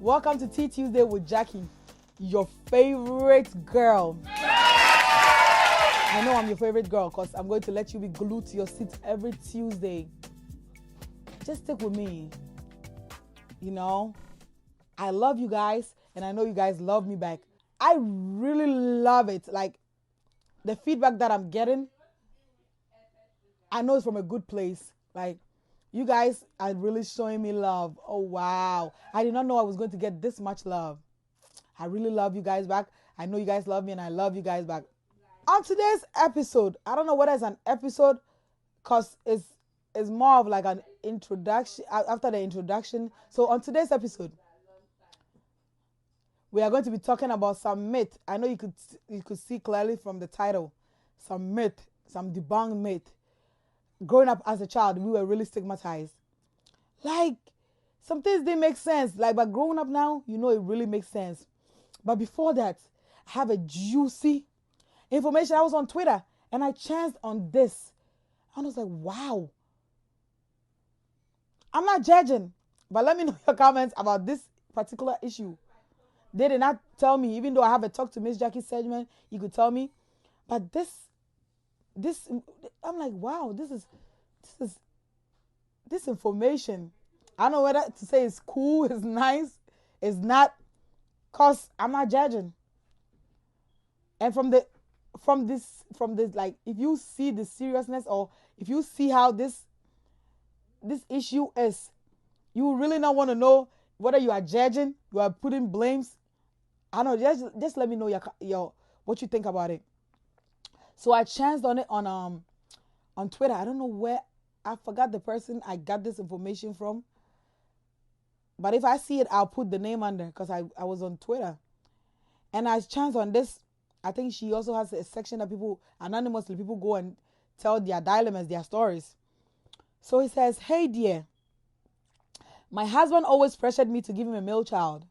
Welcome to Tea Tuesday with Jackie, your favorite girl. I know I'm your favorite girl because I'm going to let you be glued to your seat every Tuesday. Just stick with me. You know, I love you guys and I know you guys love me back. I really love it. Like, the feedback that I'm getting, I know it's from a good place. Like, you guys are really showing me love. Oh, wow. I did not know I was going to get this much love. I really love you guys back. I know you guys love me and I love you guys back. On today's episode, I don't know whether it's an episode because it's more of like an introduction, after the introduction. So on today's episode, we are going to be talking about some myth. I know you could see clearly from the title. Some myth, some debunked myth. Growing up as a child, we were really stigmatized. Like, some things didn't make sense. Like, but growing up now, you know it really makes sense. But before that, I have a juicy information. I was on Twitter and I chanced on this. I was like, wow. I'm not judging, but let me know your comments about this particular issue. They did not tell me, even though I have a talk to Miss Jackie Sedgman, you could tell me. But this, I'm like, wow, this information. I don't know whether to say it's cool, it's nice, it's not, cause I'm not judging. And from this, like, if you see the seriousness or if you see how this issue is, you really not want to know whether you are judging, you are putting blames. I don't know, just let me know your what you think about it. So I chanced on it on Twitter. I don't know where, I forgot the person I got this information from. But if I see it, I'll put the name under because I was on Twitter. And I chanced on this. I think she also has a section that people, anonymously, people go and tell their dilemmas, their stories. So he says, hey dear, my husband always pressured me to give him a male child.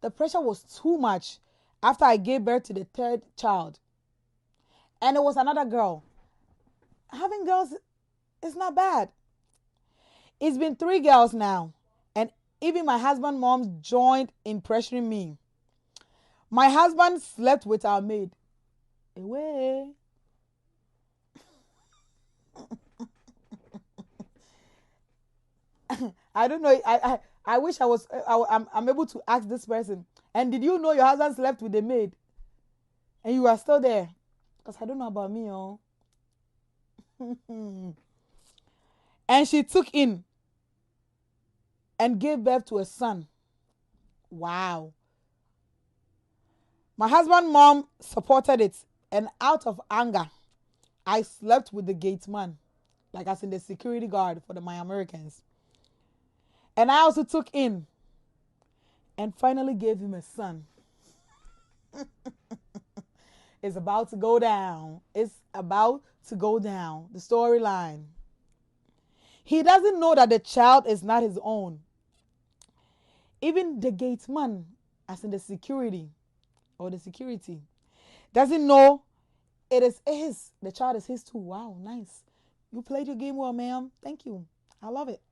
The pressure was too much after I gave birth to the third child. And it was another girl. Having girls is not bad. It's been 3 girls now. And even my husband's mom joined in pressuring me. My husband slept with our maid. Away. I don't know. I wish I'm able to ask this person. And did you know your husband slept with the maid? And you are still there? Because I don't know about me, oh. And she took in and gave birth to a son. Wow. My husband's mom supported it. And out of anger, I slept with the gate man. Like as in the security guard for my Americans. And I also took in and finally gave him a son. It's about to go down. It's about to go down. The storyline. He doesn't know that the child is not his own. Even the gate man, as in the security, doesn't know it is his. The child is his too. Wow, nice. You played your game well, ma'am. Thank you. I love it.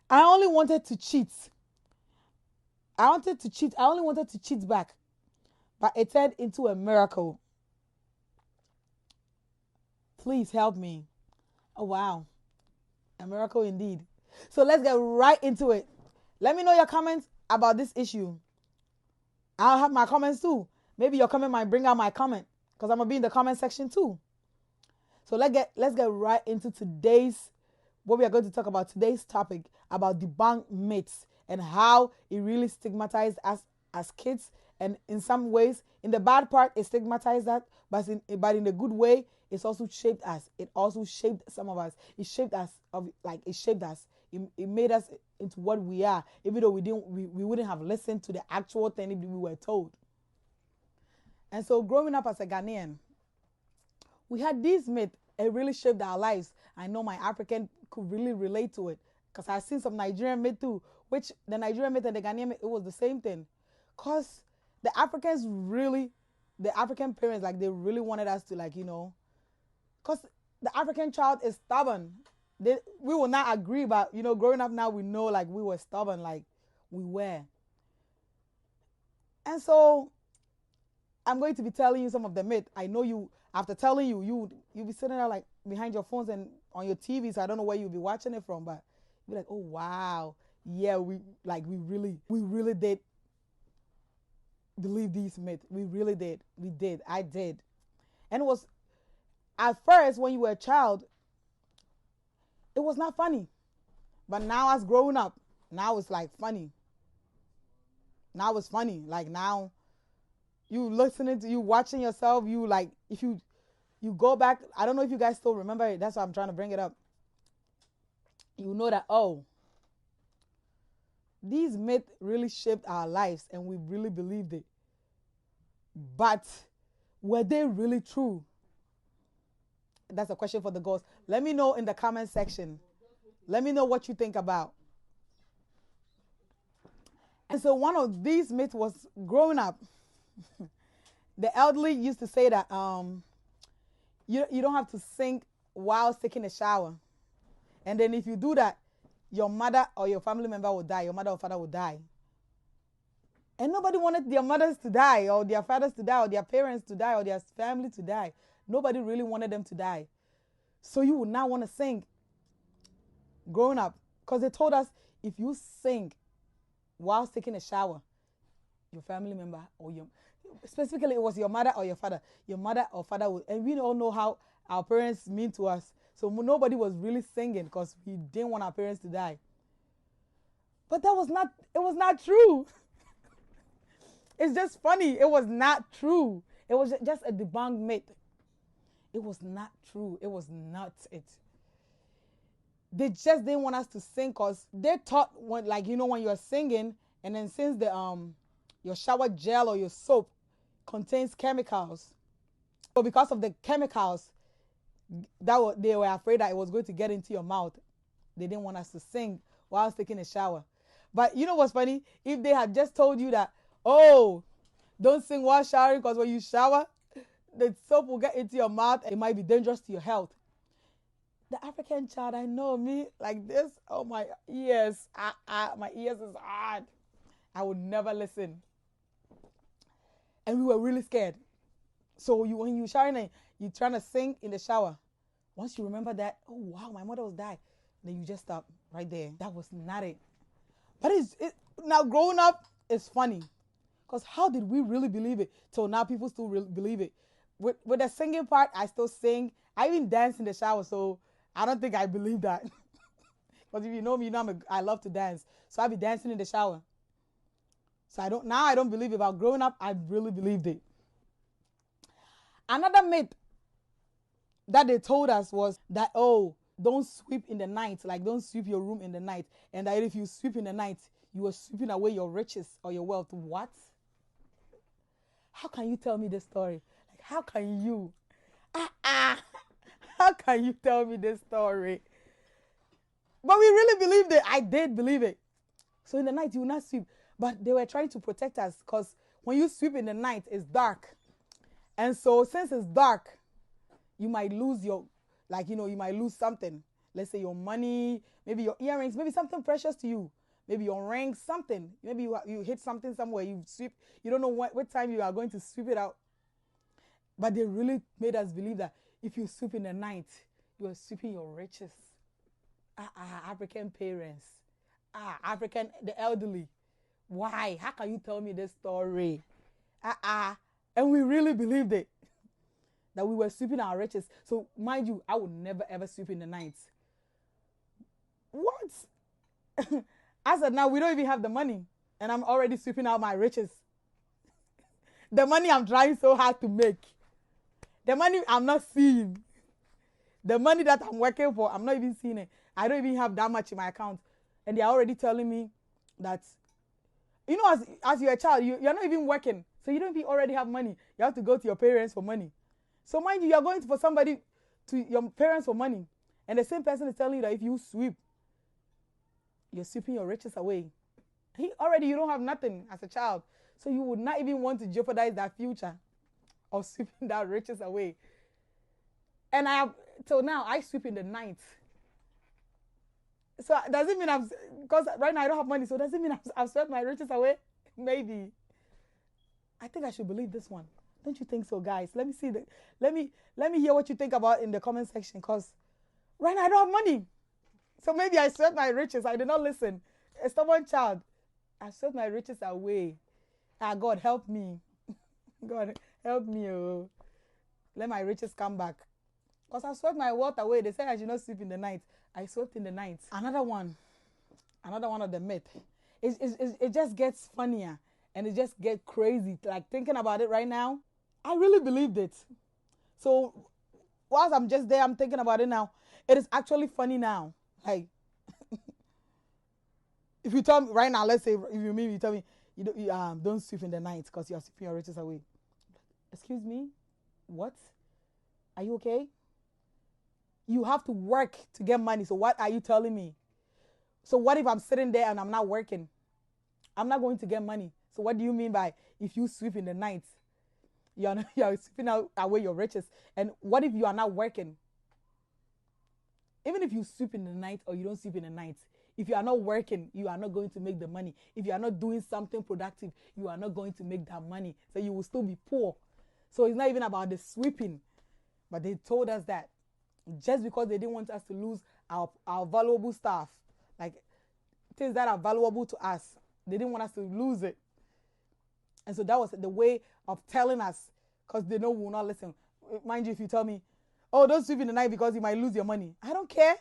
I only wanted to cheat. I only wanted to cheat back. But it turned into a miracle. Please help me. Oh, wow. A miracle indeed. So let's get right into it. Let me know your comments about this issue. I'll have my comments too. Maybe your comment might bring out my comment because I'm going to be in the comment section too. So let's get right into what we are going to talk about today's topic about debunked myths and how it really stigmatized us as kids. And in some ways, in the bad part, it stigmatized that, but in the good way, it's also shaped us. It also shaped some of us. It shaped us. It made us into what we are, even though we wouldn't have listened to the actual thing if we were told. And so growing up as a Ghanaian, we had these myths. It really shaped our lives. I know my African could really relate to it because I've seen some Nigerian myth too, which the Nigerian myth and the Ghanaian myth, it was the same thing. Because the African parents, like, they really wanted us to, like, because the African child is stubborn. We will not agree, but, growing up now, we know, like, we were stubborn, like, we were. And so I'm going to be telling you some of the myth. I know you, after telling you, you'll be sitting there like behind your phones and on your TVs. I don't know where you'll be watching it from, but you'll be like, oh wow, yeah, we really did believe these myths. We really did. We did. I did. And it was, at first, when you were a child, it was not funny. But now as growing up, now it's like funny. Now it's funny. Like now, you listening to, you watching yourself, you like, if you go back, I don't know if you guys still remember it. That's why I'm trying to bring it up. You know that, oh, these myths really shaped our lives and we really believed it. But were they really true? That's a question for the girls. Let me know in the comment section. Let me know what you think about. And so one of these myths was, growing up, the elderly used to say that you don't have to sing while taking a shower. And then if you do that, your mother or your family member will die. Your mother or father will die. And nobody wanted their mothers to die, or their fathers to die, or their parents to die, or their family to die. Nobody really wanted them to die. So you would not want to sing growing up. Because they told us, if you sing whilst taking a shower, your family member or your, specifically it was your mother or your father. Your mother or father would, and we all know how our parents mean to us. So nobody was really singing because we didn't want our parents to die. But it was not true. It's just funny. It was not true. It was just a debunked myth. It was not true. It was not it. They just didn't want us to sing because they thought, when, like, you know, when you're singing, and then since the your shower gel or your soap contains chemicals, so because of the chemicals, they were afraid that it was going to get into your mouth. They didn't want us to sing while I was taking a shower. But you know what's funny? If they had just told you that, oh, don't sing while showering because when you shower, the soap will get into your mouth and it might be dangerous to your health. The African child, I know me like this. Oh, my ears. My ears is hard. I would never listen. And we were really scared. So when you're showering and you're trying to sing in the shower, once you remember that, oh, wow, my mother was dying, then you just stop right there. That was not it. But now growing up, it's funny. Because how did we really believe it? So now people still believe it. With the singing part, I still sing. I even dance in the shower, so I don't think I believe that. Because if you know me, you know I love to dance. So I'll be dancing in the shower. So I don't believe it. But growing up, I really believed it. Another myth that they told us was that, oh, don't sweep in the night. Like, don't sweep your room in the night. And that if you sweep in the night, you are sweeping away your riches or your wealth. What? How can you tell me this story? Like, how can you? How can you tell me this story? But we really believed it. I did believe it. So in the night, you will not sweep. But they were trying to protect us because when you sweep in the night, it's dark. And so since it's dark, you might lose you might lose something. Let's say your money, maybe your earrings, maybe something precious to you. Maybe your ring, something. Maybe you hit something somewhere, you sweep. You don't know what time you are going to sweep it out. But they really made us believe that if you sweep in the night, you are sweeping your riches. African parents. The elderly. Why? How can you tell me this story? And we really believed it. That we were sweeping our riches. So mind you, I would never ever sweep in the night. What? As of now, we don't even have the money. And I'm already sweeping out my riches. The money I'm trying so hard to make. The money I'm not seeing. The money that I'm working for, I'm not even seeing it. I don't even have that much in my account. And they're already telling me that, you know, as you're a child, you're not even working. So you don't even already have money. You have to go to your parents for money. So mind you, you're going to your parents for money. And the same person is telling you that if you sweep, you're sweeping your riches away. You don't have nothing as a child. So you would not even want to jeopardize that future of sweeping that riches away. And till now, I sweep in the night. So does it mean because right now I don't have money, so does it mean I've swept my riches away? Maybe. I think I should believe this one. Don't you think so, guys? Let me see the let me hear what you think about in the comment section, because right now I don't have money. So maybe I swept my riches. I did not listen. A stubborn child. I swept my riches away. Ah, God help me. God help me. Oh. Let my riches come back. Because I swept my wealth away. They said I should not sleep in the night. I swept in the night. Another one of the myth. It just gets funnier and it just gets crazy. Like thinking about it right now, I really believed it. So whilst I'm just there, I'm thinking about it now. It is actually funny now. Like, if you tell me right now, let's say if you tell me you don't sleep in the night because you are sweeping your riches away. Excuse me, what? Are you okay? You have to work to get money. So what are you telling me? So what if I'm sitting there and I'm not working? I'm not going to get money. So what do you mean by if you sweep in the night, you're sweeping away your riches? And what if you are not working? Even if you sweep in the night or you don't sweep in the night, if you are not working, you are not going to make the money. If you are not doing something productive, you are not going to make that money. So you will still be poor. So it's not even about the sweeping. But they told us that just because they didn't want us to lose our valuable stuff, like things that are valuable to us, they didn't want us to lose it. And so that was the way of telling us, because they know we will not listen. Mind you, if you tell me, oh, don't sweep in the night because you might lose your money, I don't care.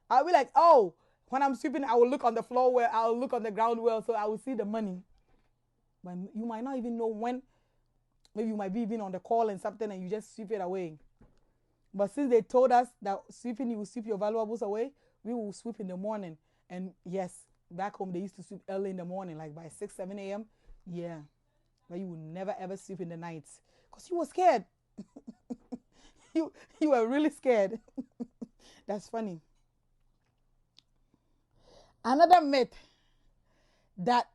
I'll be like, oh, when I'm sweeping, I will look on the floor where I'll look on the ground well, so I will see the money. But you might not even know when. Maybe you might be even on the call and something and you just sweep it away. But since they told us that sweeping, you will sweep your valuables away, we will sweep in the morning. And yes, back home, they used to sweep early in the morning, like by 6, 7 a.m. Yeah. But you will never, ever sweep in the night because you were scared. you were really scared. That's funny. Another myth that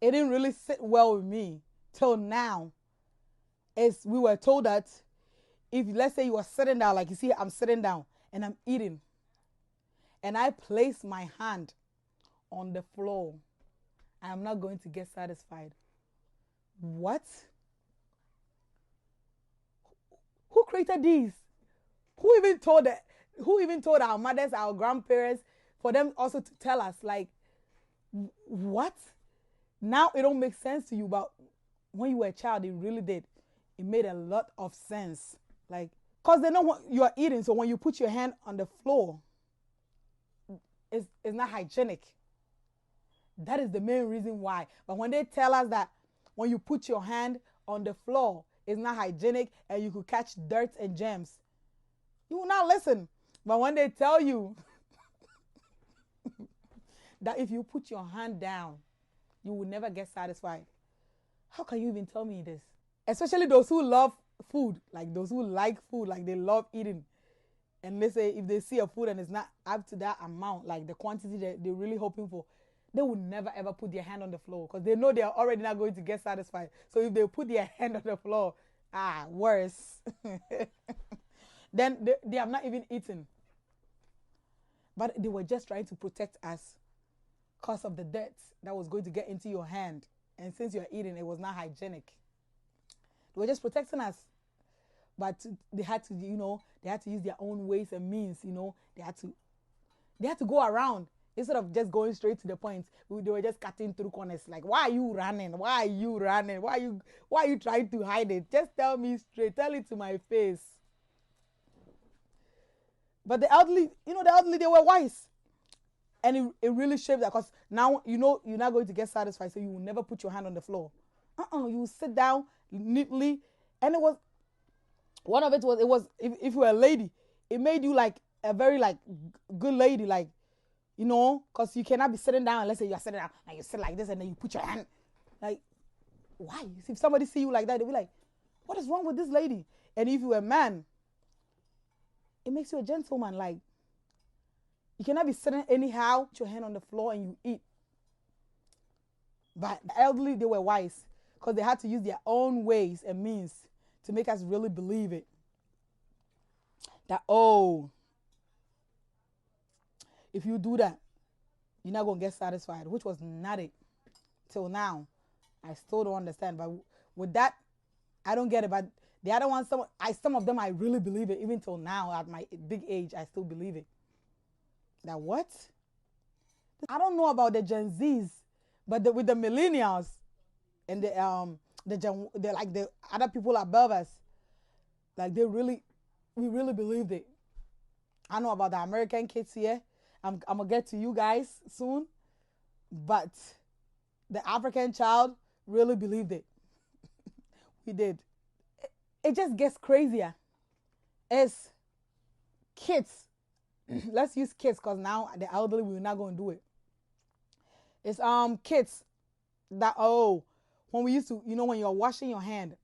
it didn't really sit well with me till now is we were told that if, let's say you are sitting down, like you see, I'm sitting down and I'm eating, and I place my hand on the floor, I am not going to get satisfied. What? Who created these? Who even told our mothers, our grandparents, for them also to tell us, like, what? Now it don't make sense to you, but when you were a child, it really did. It made a lot of sense. Like, because they know what you are eating, so when you put your hand on the floor, it's not hygienic. That is the main reason why. But when they tell us that when you put your hand on the floor, it's not hygienic and you could catch dirt and germs, you will not listen. But when they tell you that if you put your hand down, you will never get satisfied, how can you even tell me this? Especially those who love food, like those who like food, like they love eating. And they say if they see a food and it's not up to that amount, like the quantity that they're really hoping for, they will never ever put their hand on the floor because they know they are already not going to get satisfied. So if they put their hand on the floor, worse. Then they have not even eaten. But they were just trying to protect us because of the dirt that was going to get into your hand. And since you're eating, it was not hygienic. They were just protecting us. But they had to, they had to use their own ways and means, they had to go around instead of just going straight to the point. They were just cutting through corners. Like, why are you running? Why are you running? Why are you trying to hide it? Just tell me straight. Tell it to my face. But the elderly, they were wise. And it really shaped that because now, you're not going to get satisfied, so you will never put your hand on the floor. You sit down neatly. And it was, one of it was, if you were a lady, it made you like a very like good lady, like, because you cannot be sitting down, let's say you're sitting down, and you sit like this, and then you put your hand, like, why? If somebody see you like that, they'll be like, what is wrong with this lady? And if you're a man, it makes you a gentleman, like, you cannot be sitting anyhow, put your hand on the floor and you eat. But the elderly, they were wise because they had to use their own ways and means to make us really believe it. That, if you do that, you're not going to get satisfied, which was not it till now. I still don't understand. But with that, I don't get it. But the other one, some of them, I really believe it. Even till now, at my big age, I still believe it. That what? I don't know about the Gen Zs, but with the millennials and the like the other people above us, like we really believed it. I know about the American kids here. I'm gonna get to you guys soon, but the African child really believed it. We did. It just gets crazier. It's kids. Let's use kids because now the elderly we're not gonna do it. It's kids that when we used to, when you're washing your hand,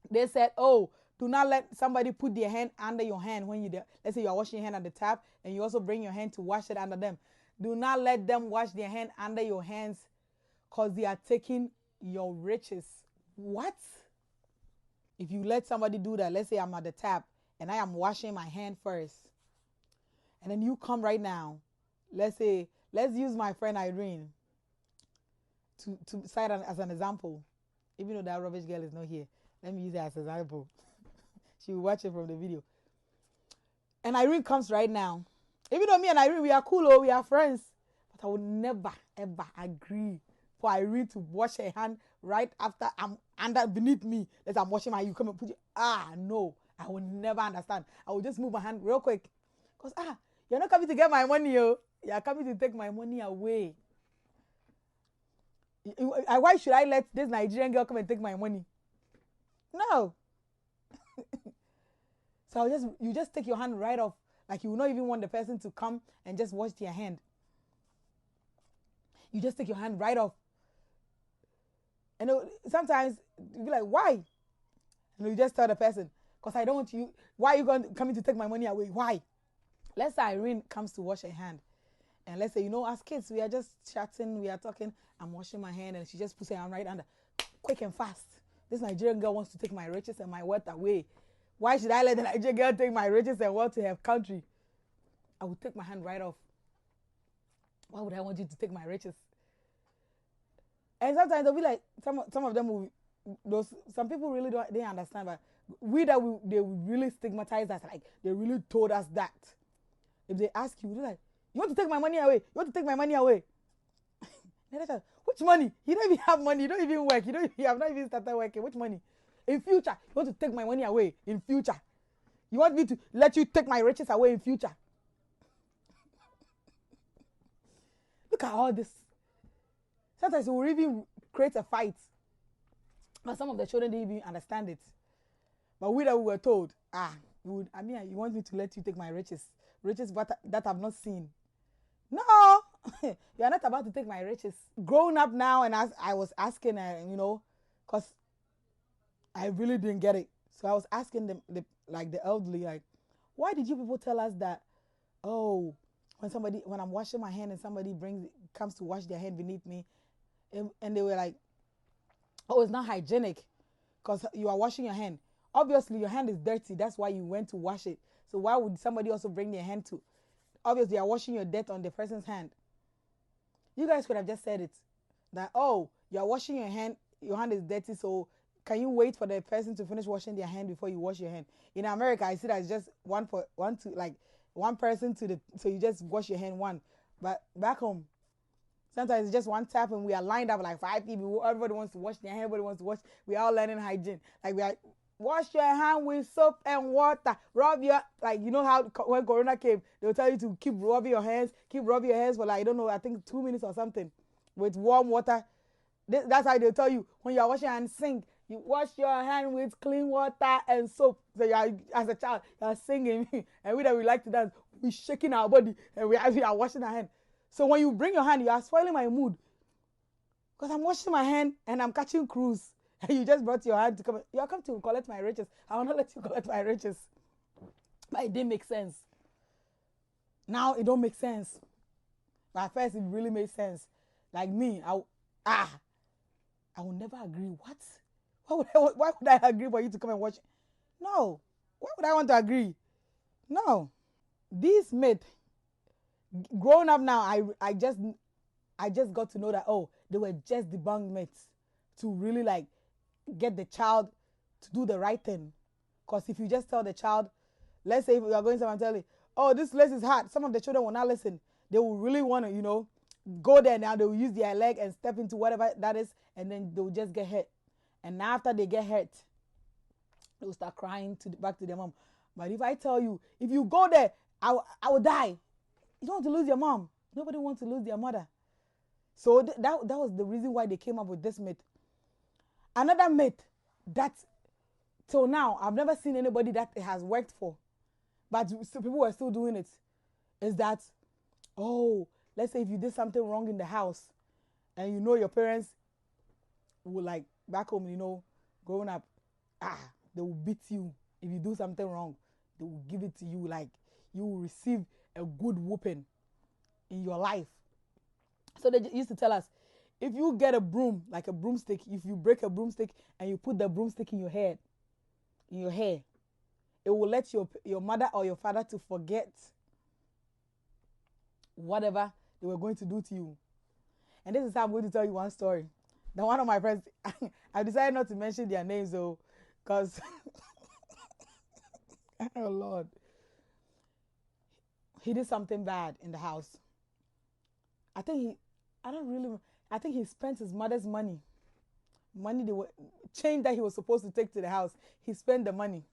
they said, do not let somebody put their hand under your hand when let's say you're washing your hand at the tap and you also bring your hand to wash it under them. Do not let them wash their hand under your hands because they are taking your riches. What? If you let somebody do that, let's say I'm at the tap and I am washing my hand first, and then you come right now, let's use my friend Irene to cite as an example, even though that rubbish girl is not here. Let me use her as an example. She will watch it from the video. And Irene comes right now. Even though me and Irene, we are cool, we are friends. But I would never, ever agree for Irene to wash her hand right after I'm beneath me. Let's I'm washing my hand, you come and put your, no. I would never understand. I would just move my hand real quick. Because, you're not coming to get my money, yo. You're coming to take my money away. Why should I let this Nigerian girl come and take my money? No. So you just take your hand right off. Like you will not even want the person to come and just wash their hand. You just take your hand right off. And sometimes you be like, why? And you just tell the person, because I don't want you. Why are you coming to take my money away? Why? Let's say Irene comes to wash her hand. And let's say, as kids, we are just chatting, we are talking. I'm washing my hand and she just puts her hand right under. Quick and fast. This Nigerian girl wants to take my riches and my wealth away. Why should I let the Nigerian girl take my riches and wealth to her country? I would take my hand right off. Why would I want you to take my riches? And sometimes they'll be like, some of them some people really they understand, but they really stigmatize us, like they really told us that. If they ask you, they're like, you want to take my money away? You want to take my money away? Which money? You don't even have money. You don't even work. You have not even started working. Which money? In future, you want to take my money away. In future, you want me to let you take my riches away in future. Look at all this. Sometimes it will even create a fight. But some of the children didn't even understand it. But we were told, you want me to let you take my riches that I've not seen. No, you are not about to take my riches. Growing up now, and as I was asking, because I really didn't get it. So I was asking them, the elderly, like, why did you people tell us that, when I'm washing my hand and somebody comes to wash their hand beneath me, and they were like, it's not hygienic because you are washing your hand. Obviously, your hand is dirty. That's why you went to wash it. So why would somebody also bring their hand to? Obviously, you are washing your dirt on the person's hand. You guys could have just said it. That, you are washing your hand is dirty, so can you wait for the person to finish washing their hand before you wash your hand? In America, I see that it's just one person so you just wash your hand one. But back home, sometimes it's just one tap and we are lined up like 5 people. Everybody wants to wash their hand, everybody wants to wash. We are all learning hygiene. Like we are, wash your hand with soap and water. Rub your, how when Corona came, they will tell you to keep rubbing your hands for I don't know, I think 2 minutes or something with warm water. That's how they'll tell you when you are washing your hands, sing. You wash your hand with clean water and soap. So you are, as a child, you are singing. And we like to dance. We're shaking our body and we are washing our hand. So when you bring your hand, you are spoiling my mood. Because I'm washing my hand and I'm catching cruise. And you just brought your hand to come. You are come to collect my riches. I will not let you collect my riches. But it didn't make sense. Now it don't make sense. But at first it really made sense. Like me, I will never agree. What? Why would I agree for you to come and watch? No. Why would I want to agree? No. This myth, growing up now, I just got to know that, they were just debunked myths. to really like get the child to do the right thing. Because if you just tell the child, let's say if you are going somewhere and tell it, oh, this place is hard, some of the children will not listen. They will really want to, go there now. They will use their leg and step into whatever that is, and then they will just get hurt. And after they get hurt, they will start crying back to their mom. But if I tell you, if you go there, I will die. You don't want to lose your mom. Nobody wants to lose their mother. So that was the reason why they came up with this myth. Another myth that till now I've never seen anybody that it has worked for, but people were still doing it, is that, oh, let's say if you did something wrong in the house and your parents will like back home, growing up, they will beat you. If you do something wrong, they will give it to you, like you will receive a good whooping in your life. So they used to tell us, if you get a broom, like a broomstick, if you break a broomstick and you put the broomstick in your hair, it will let your mother or your father to forget whatever they were going to do to you. And this is how I'm going to tell you one story. Now, one of my friends, I decided not to mention their names though, because oh Lord, he did something bad in the house. I think he spent his mother's money change that he was supposed to take to the house. He spent the money.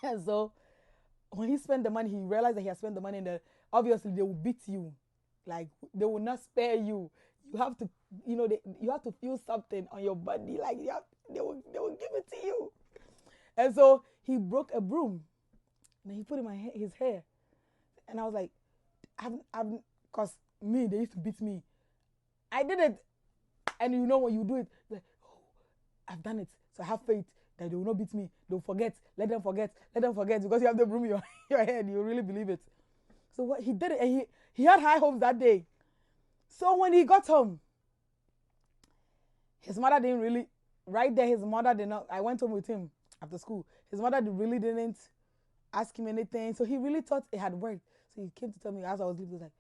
And so when he spent the money, he realized that he had spent the money, and obviously they will beat you. Like they will not spare you. You have to, you have to feel something on your body. Like they will give it to you. And so he broke a broom and he put it in his hair. And I was like, because they used to beat me. I did it. And when you do it, like, oh, I've done it. So I have faith that they will not beat me. They'll forget. Let them forget. Because you have the broom in your head. You really believe it. So what he did it, and he had high hopes that day. So when he got home, his mother didn't really, right there, his mother did not, I went home with him after school. His mother really didn't ask him anything. So he really thought it had worked. So he came to tell me as I was leaving, he was like,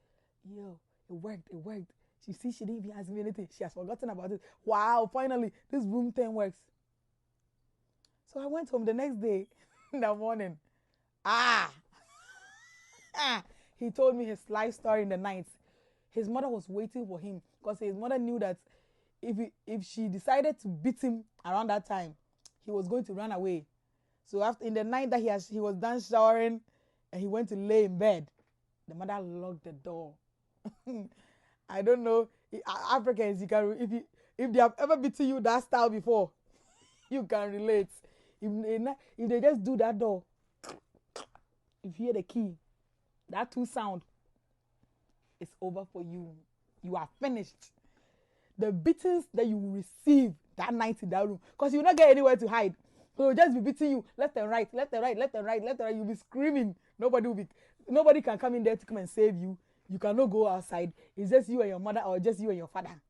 yo, it worked. You see, she didn't even ask me anything. She has forgotten about it. Wow, finally, this broom thing works. So I went home the next day in the morning. He told me his life story in the night. His mother was waiting for him because his mother knew that if she decided to beat him around that time, he was going to run away. So after in the night that he was done showering and he went to lay in bed, the mother locked the door. I don't know, Africans, you can if they have ever beaten you that style before, you can relate. If they just do that door, if you hear the key, that two sound, it's over for you. You are finished. The beatings that you will receive that night in that room, because you will not get anywhere to hide. So they'll just be beating you left and right. You'll be screaming. Nobody can come in there to come and save you. You cannot go outside. It's just you and your mother, or just you and your father.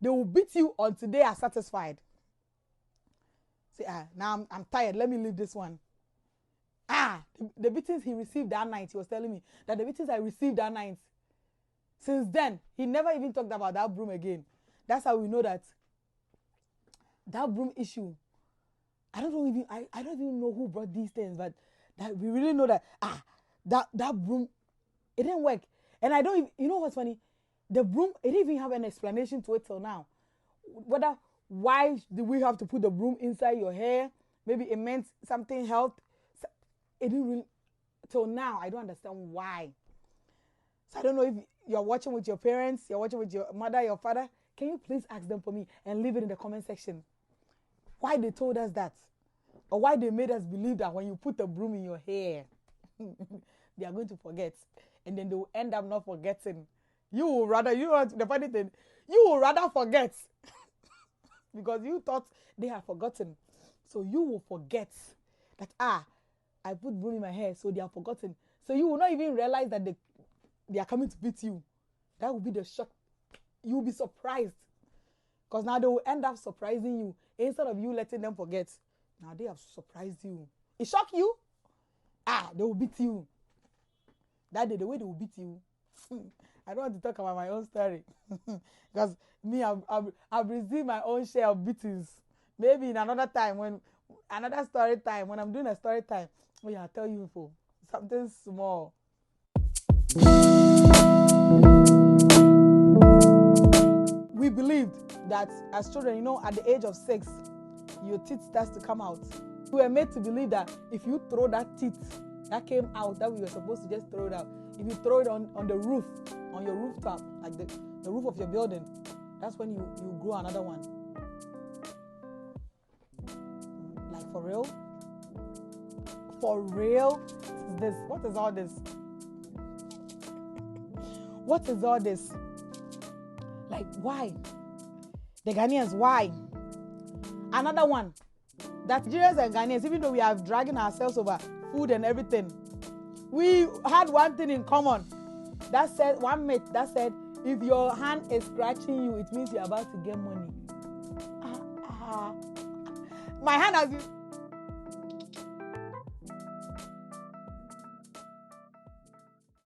They will beat you until they are satisfied. Say, now I'm tired. Let me leave this one. The beatings he received that night, he was telling me that the beatings I received that night, since then, he never even talked about that broom again. That's how we know that broom issue. I don't even know who brought these things, but that we really know that that broom, it didn't work. And I don't even, you know what's funny? The broom, it didn't even have an explanation to it till now. Why do we have to put the broom inside your hair? Maybe it meant something health. It didn't really, till now, I don't understand why. So I don't know if you're watching with your parents, you're watching with your mother, your father. Can you please ask them for me and leave it in the comment section? Why they told us that? Or why they made us believe that when you put the broom in your hair, they are going to forget. And then they will end up not forgetting. You will rather, the funny thing, you will rather forget. Because you thought they had forgotten. So you will forget that, I put broom in my hair, so they are forgotten. So you will not even realize that they are coming to beat you. That will be the shock. You will be surprised. Because now they will end up surprising you. Instead of you letting them forget. Now they have surprised you. It shocked you? They will beat you. That day, the way they will beat you, I don't want to talk about my own story because me, I've received my own share of beatings. Maybe in another time when another story time when I'm doing a story time, I'll tell you for something small. We believed that as children, at the age of 6, your teeth starts to come out. We were made to believe that if you throw that teeth that came out, that we were supposed to just throw it out. If you throw it on the roof, on your rooftop, like the roof of your building, that's when you grow another one. Like for real? For real? What is all this? What is all this? Like, why? The Ghanaians, why? Another one. That Nigerians and Ghanaians, even though we are dragging ourselves over food and everything, we had one thing in common. That said, one myth that said, if your hand is scratching you, it means you're about to get money. My hand has been